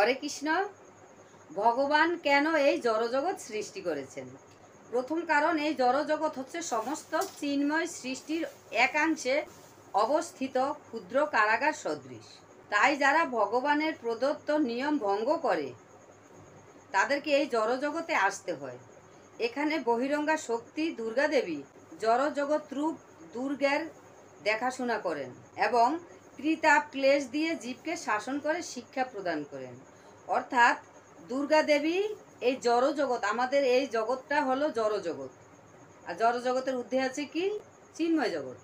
হরে কৃষ্ণ। ভগবান কেন এই জড়জগৎ সৃষ্টি করেছেন? প্রথম কারণ, এই জড়জগৎ হচ্ছে সমস্ত চিন্ময় সৃষ্টির একাংশে অবস্থিত ক্ষুদ্র কারাগার সদৃশ। তাই যারা ভগবানের প্রদত্ত নিয়ম ভঙ্গ করে তাদেরকে এই জড়জগতে আসতে হয়। এখানে বহিরঙ্গা শক্তি দুর্গা দেবী জড়জগৎ রূপ দুর্গের দেখাশোনা করেন এবং ত্রিতাপ ক্লেশ দিয়ে জীবকে শাসন করে শিক্ষা প্রদান করেন। অর্থাৎ দুর্গা দেবী এই জড়জগৎ, আমাদের এই জগৎটা হলো জড়জগৎ, আর জড়জগতের ঊর্ধ্বে আছে কি? চিন্ময় জগৎ।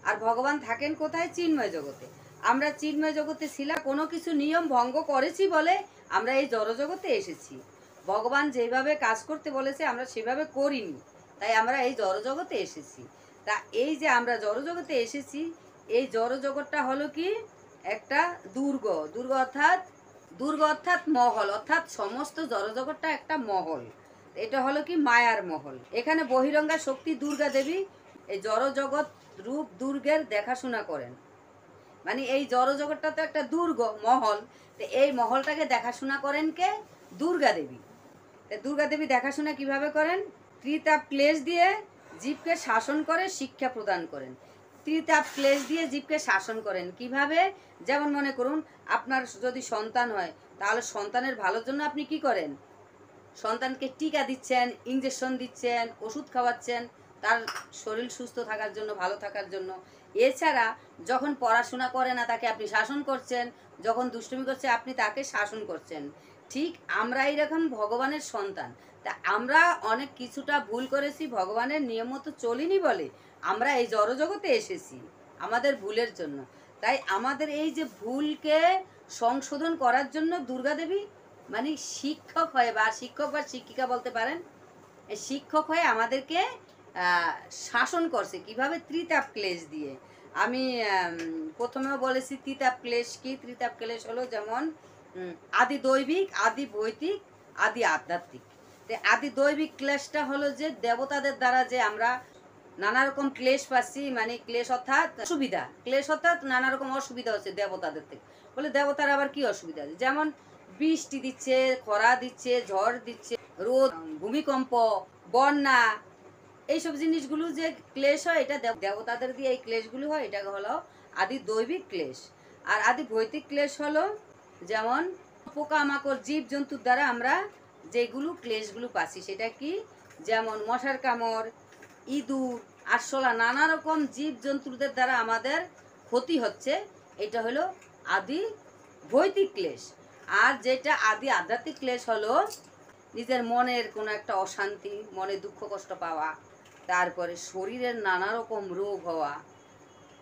আর ভগবান থাকেন কোথায়? চিন্ময় জগতে। আমরা চিন্ময় জগতে ছিলাম, কোনো কিছু নিয়ম ভঙ্গ করেছি বলে আমরা এই জড়জগতে এসেছি। ভগবান যেভাবে কাজ করতে বলেছে আমরা সেভাবে করিনি, তাই আমরা এই জড়জগতে এসেছি। তা এই যে আমরা জড়জগতে এসেছি, এই জড়জগৎটা হলো কি? একটা দুর্গ। দুর্গ অর্থাৎ মহল, অর্থাৎ সমস্ত জড়জগৎটা একটা মহল। এটা হলো কি? মায়ার মহল। এখানে বহিরঙ্গা শক্তি দুর্গা দেবী এই জড়জগৎ রূপ দুর্গের দেখাশোনা করেন। মানে এই জড়জগৎটা তো একটা দুর্গ মহল, তো এই মহলটাকে দেখাশোনা করেন কে? দুর্গা দেবী। দুর্গা দেবী দেখাশোনা কিভাবে করেন? ত্রিতাপ ক্লেশ দিয়ে জীবকে শাসন করে শিক্ষা প্রদান করেন। ত্রিতাপ ক্লেশ দিয়ে জীবকে শাসন করেন কিভাবে? যেমন মনে করুন, আপনার যদি সন্তান হয়, তাহলে সন্তানের ভালোর জন্য আপনি কি করেন? সন্তানকে টিকা দিচ্ছেন, ইঞ্জেকশন দিচ্ছেন, ওষুধ খাওয়াচ্ছেন তার শরীর সুস্থ থাকার জন্য, ভালো থাকার জন্য। এছাড়া যখন পড়াশোনা করে না তাকে আপনি শাসন করছেন, যখন দুষ্টুমি করছে আপনি তাকে শাসন করছেন। ঠিক আমরা এইরকম ভগবানের সন্তান। তা আমরা অনেক কিছুটা ভুল করেছি, ভগবানের নিয়ম মতো চলিনি বলে আমরা এই জড়জগতে এসেছি আমাদের ভুলের জন্য। তাই আমাদের এই যে ভুলকে সংশোধন করার জন্য দুর্গা দেবী মানে শিক্ষক হয়ে, বা শিক্ষক বা শিক্ষিকা বলতে পারেন, শিক্ষক হয়ে আমাদেরকে শাসন করছে কিভাবে? ত্রিতাপ ক্লেশ দিয়ে। আমি প্রথমেও বলেছি ত্রিতাপ ক্লেশ কি? ত্রিতাপ ক্লেশ হলো যেমন আদি দৈবিক, আদি বৈদিক, আদি আধ্যাত্মিক। আদি দৈবিক ক্লেশটা হলো যে দেবতাদের দ্বারা যে আমরা নানা রকম ক্লেশ পাচ্ছি, মানে ক্লেশ অর্থাৎ অসুবিধা, ক্লেশ অর্থাৎ নানা রকম অসুবিধা হচ্ছে দেবতাদের থেকে। বলে দেবতার আবার কি অসুবিধা আছে? যেমন বৃষ্টি দিচ্ছে, খরা দিচ্ছে, ঝড় দিচ্ছে, রোদ, ভূমিকম্প, বন্যা, এইসব জিনিসগুলো যে ক্লেশ হয়, এটা দেবতাদের দিয়ে এই ক্লেশগুলো হয়। এটা হলো আদি দৈবিক ক্লেশ। আর আদি ভৌতিক ক্লেশ হলো যেমন পোকামাকড়, জীব জন্তুর দ্বারা আমরা যেগুলো ক্লেশগুলো পাচ্ছি, সেটা কি? যেমন মশার কামড়, ইঁদুর, আরশোলা, নানা রকম জীব জন্তুদের দ্বারা আমাদের ক্ষতি হচ্ছে। এটা হলো আদি ভৌতিক ক্লেশ। আর যেটা আদি আধ্যাত্মিক ক্লেশ হলো নিজের মনের কোনো একটা অশান্তি, মনে দুঃখ কষ্ট পাওয়া, তারপরে শরীরের নানা রকম রোগ হওয়া,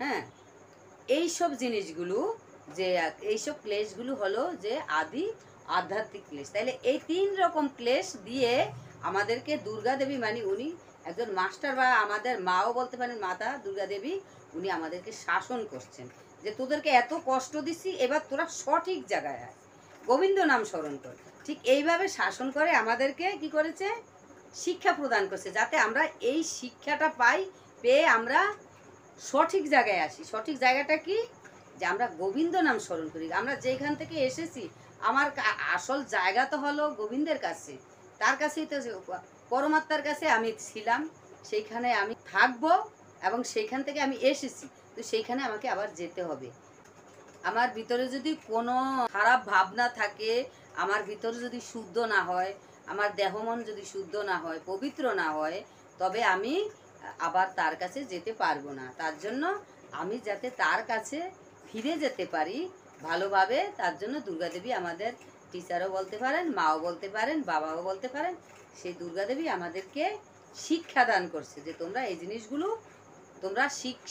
হ্যাঁ, এইসব জিনিসগুলো, যে এইসব ক্লেশগুলো হলো যে আদি আধ্যাত্মিক ক্লেশ। তাইলে এই 3 রকম ক্লেশ দিয়ে আমাদেরকে দুর্গা দেবী, মানে উনি একজন মাস্টার, বা আমাদের মাও বলতে পারেন, মাতা দুর্গা দেবী, উনি আমাদেরকে শাসন করছেন যে তোদেরকে এত কষ্ট দিচ্ছি, এবার তোরা সঠিক জায়গায় আয়, গোবিন্দ নাম স্মরণ কর। ঠিক এইভাবে শাসন করে আমাদেরকে কি করেছে? শিক্ষা প্রদান করছে, যাতে আমরা এই শিক্ষাটা পাই, পেয়ে আমরা সঠিক জায়গায় আসি। সঠিক জায়গাটা কি? যে আমরা গোবিন্দ নাম স্মরণ করি। আমরা যেখান থেকে এসেছি, আমার আসল জায়গা তো হলো গোবিন্দের কাছে, তার কাছেই তো, পরমাত্মার কাছে আমি ছিলাম, সেইখানে আমি থাকবো, এবং সেইখান থেকে আমি এসেছি, তো সেইখানে আমাকে আবার যেতে হবে। আমার ভিতরে যদি কোনো খারাপ ভাবনা থাকে, আমার ভিতরে যদি শুদ্ধ না হয়, আমার দেহ মন যদি শুদ্ধ না হয়, পবিত্র না হয়, তবে আমি আবার তার কাছে যেতে পারবো না। তার জন্য আমি যাতে তার কাছে ফিরে যেতে পারি ভালোভাবে, তার জন্য দুর্গা দেবী আমাদের টিচারও বলতে পারেন, মাও বলতে পারেন, বাবাও বলতে পারেন, সেই দুর্গা দেবী আমাদেরকে শিক্ষা দান করছে যে তোমরা এই জিনিসগুলো তোমরা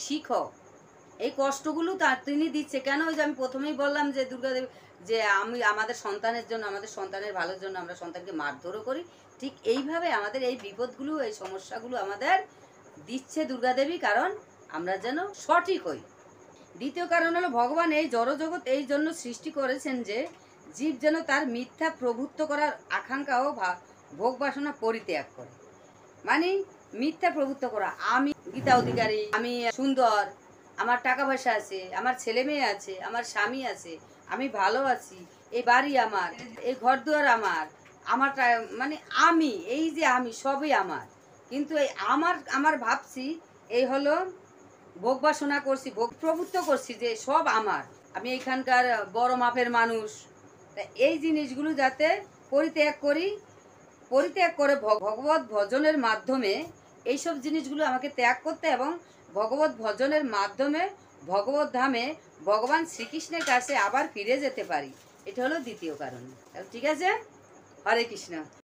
শিখো। এই কষ্টগুলো তিনি দিচ্ছে কেন? ওই যে আমি প্রথমেই বললাম যে দুর্গাদেবী, যে আমি আমাদের সন্তানের জন্য, আমাদের সন্তানের ভালোর জন্য আমরা সন্তানকে মারধরও করি। ঠিক এইভাবে আমাদের এই বিপদগুলো, এই সমস্যাগুলো আমাদের দিচ্ছে দুর্গাদেবী, কারণ আমরা যেন সঠিক হই। দ্বিতীয় কারণ হলো ভগবান এই জড়জগৎ এই জন্য সৃষ্টি করেছেন যে জীব যেন তার মিথ্যা প্রভুত্ব করার আকাঙ্ক্ষা ও ভোগ বাসনা পরিত্যাগ করে। মানে মিথ্যা প্রভুত্ব করা, আমি গীতা অধিকারী, আমি সুন্দর, আমার টাকা পয়সা আছে, আমার ছেলে মেয়ে আছে, আমার স্বামী আছে, আমি ভালো আছি, এই বাড়ি আমার, এই ঘর দুয়ার আমার, আমারটা মানে আমি, এই যে আমি সবই আমার। কিন্তু এই আমার আমার ভাবছি এই হলো ভোগ বাসনা করছি, ভোগ প্রভুত্ব করছি যে সব আমার, আমি এইখানকার বড় মাপের মানুষ। তা এই জিনিসগুলো যাতে পরিত্যাগ করি, পরিত্যাগ করে ভগবত ভজনের মাধ্যমে এইসব জিনিসগুলো আমাকে ত্যাগ করতে এবং ভগবত ভজনের মাধ্যমে ভগবত ধামে ভগবান শ্রীকৃষ্ণের কাছে আবার ফিরে যেতে পারি। এটা হলো দ্বিতীয় কারণ। ঠিক আছে, হরে কৃষ্ণ।